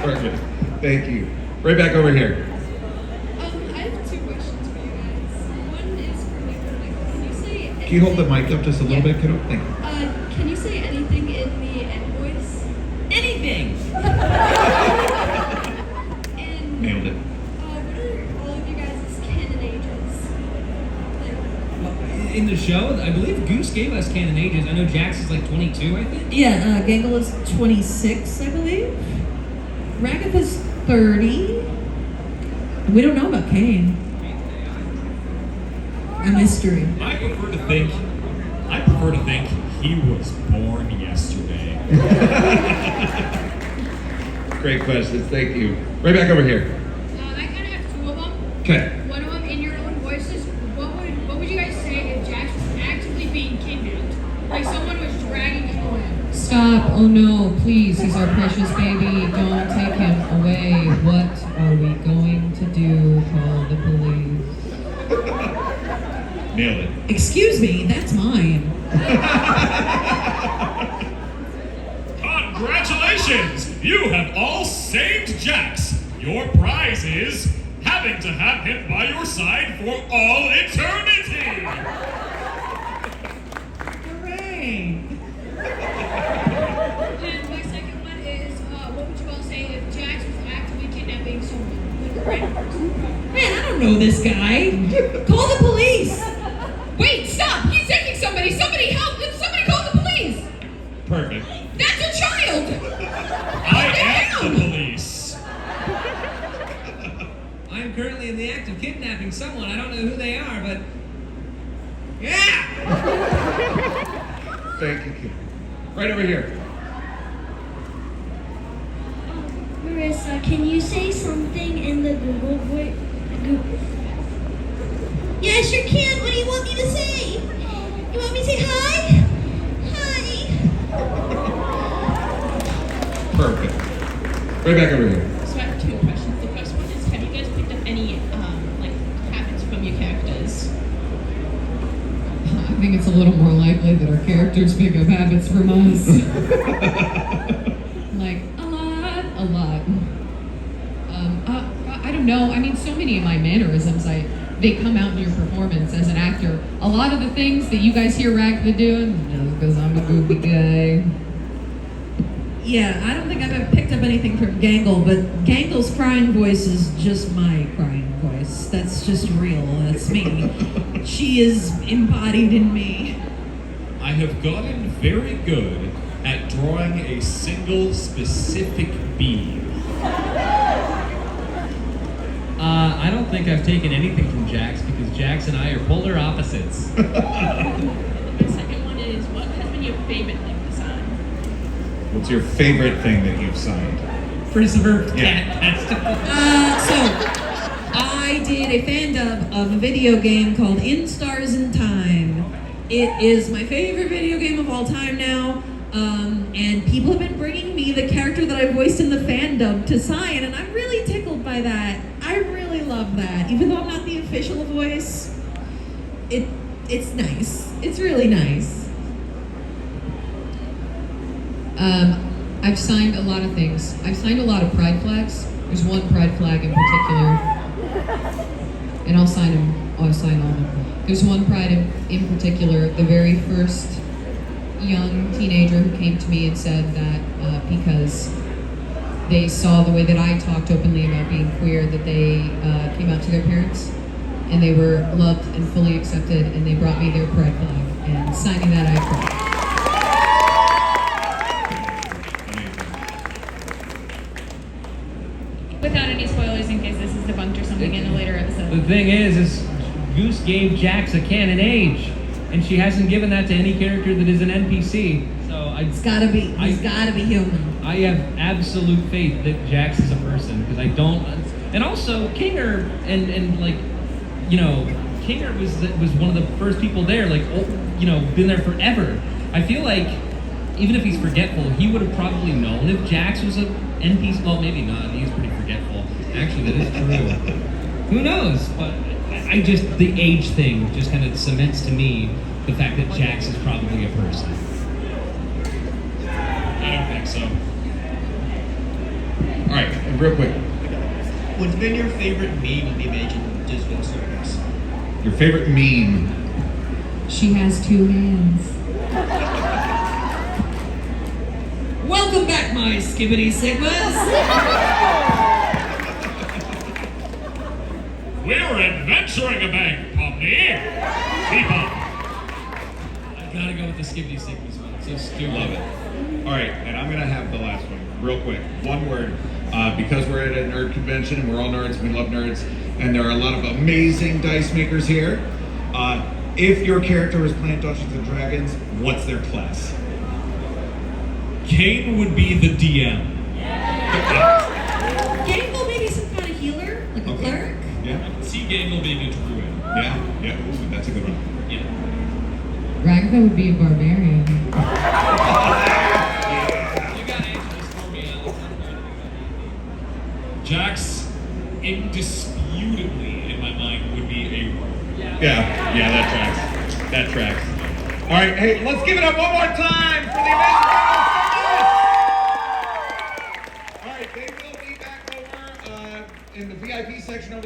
Perfect. Thank you. Right back over here. I have two questions for you guys. One is for Michael. Can you say Can you hold the mic up just a little bit, kiddo? Thank you. Can you say anything in the end voice? Anything! And Nailed it. what are all of you guys' canon ages? In the show, I believe Goose gave us canon ages. I know Jax is like 22, I think. Yeah, Gangle is 26, I believe. Ragatha's 30. We don't know about Kane. A mystery. I prefer to think he was born yesterday. Great questions. Thank you. Right back over here. I kind of have two of them. Okay. One of them in your own voices. What would you guys say if Jax was actively being kidnapped? Like someone was dragging him away. Stop. Oh no, please. He's our precious baby. Don't take him away. What are we going to do? Call the police. Nailed it. Excuse me, that's mine. Congratulations! You have all saved Jax. Your prize is having to have him by your side for all eternity. Hooray! And my second one is, what would you all say if Jax was actively kidnapping someone? Like a random person? Man, I don't know this guy. Call the police! Wait, stop! He's taking somebody! Somebody help! Somebody call the police! Perfect. That's a child! I am the police. I'm currently in the act of kidnapping someone. I don't know who they are, but yeah. Thank you, kiddo. Right over here. Marissa, can you say something in the Google voice? Yeah, I sure can. What do you want me to say? You want me to say hi? Perfect. Right back over here. So I have two questions. The first one is, have you guys picked up any habits from your characters? I think it's a little more likely that our characters pick up habits from us. Like, a lot. I don't know. I mean, so many of my mannerisms, they come out in your performance as an actor. A lot of the things that you guys hear Ragatha doing, just because I'm a goofy guy. Yeah, I don't think I've ever picked up anything from Gangle, but Gangle's crying voice is just my crying voice. That's just real. That's me. She is embodied in me. I have gotten very good at drawing a single specific bee? I don't think I've taken anything from Jax because Jax and I are polar opposites. My second one is, what has been your favorite thing to sign? What's your favorite thing that you've signed? Christopher Yeah. So, I did a fan dub of a video game called In Stars in Time. It is my favorite video game of all time now, and people have been bringing me the character that I voiced in the fan dub to sign, and I'm really tickled by that. I really love that. Even though I'm not the official voice, it's nice. It's really nice. I've signed a lot of things. I've signed a lot of pride flags. There's one pride flag in particular, and I'll sign them. I'll sign all of them. There's one pride in particular. The very first young teenager who came to me and said that because they saw the way that I talked openly about being queer, that they came out to their parents and they were loved and fully accepted, and they brought me their pride flag. And signing that, I cried. Without any spoilers in case this is debunked or something in a later episode. The thing is Goose gave Jax a canon age, and she hasn't given that to any character that is an NPC. So He's gotta be human. I have absolute faith that Jax is a person because I don't. And also Kinger and like, you know, Kinger was one of the first people there. Like, been there forever. I feel like even if he's forgetful, he would have probably known if Jax was a NPC. Well, maybe not. He's pretty forgetful. Actually, that is true. Who knows? But I just, the age thing just kind of cements to me the fact that Jax is probably a person. I don't think so. All right, real quick. What's been your favorite meme of the Imagine Digital Circus? Your favorite meme? She has two hands. Welcome back, my skibbity sigmas. We're adventuring a bank, Pomni. Keep up. I gotta go with the Skibbity Sickness one. It's so stupid. Love it. All right, and I'm gonna have the last one, real quick. One word, because we're at a nerd convention and we're all nerds, we love nerds, and there are a lot of amazing dice makers here. If your character is playing Dungeons and Dragons, what's their class? Kane would be the DM. Gangle, maybe some kind of healer, like a cleric. Yeah. I can see Gangle being a druid. Yeah. Ooh, that's a good one. Yeah. Ragatha would be a barbarian. You got answers for me, Alex. Jax, indisputably, in my mind, would be a rogue. Yeah, that tracks. All right, hey, let's give it up one more time for the amazing All right, they will be back over in the VIP section over there.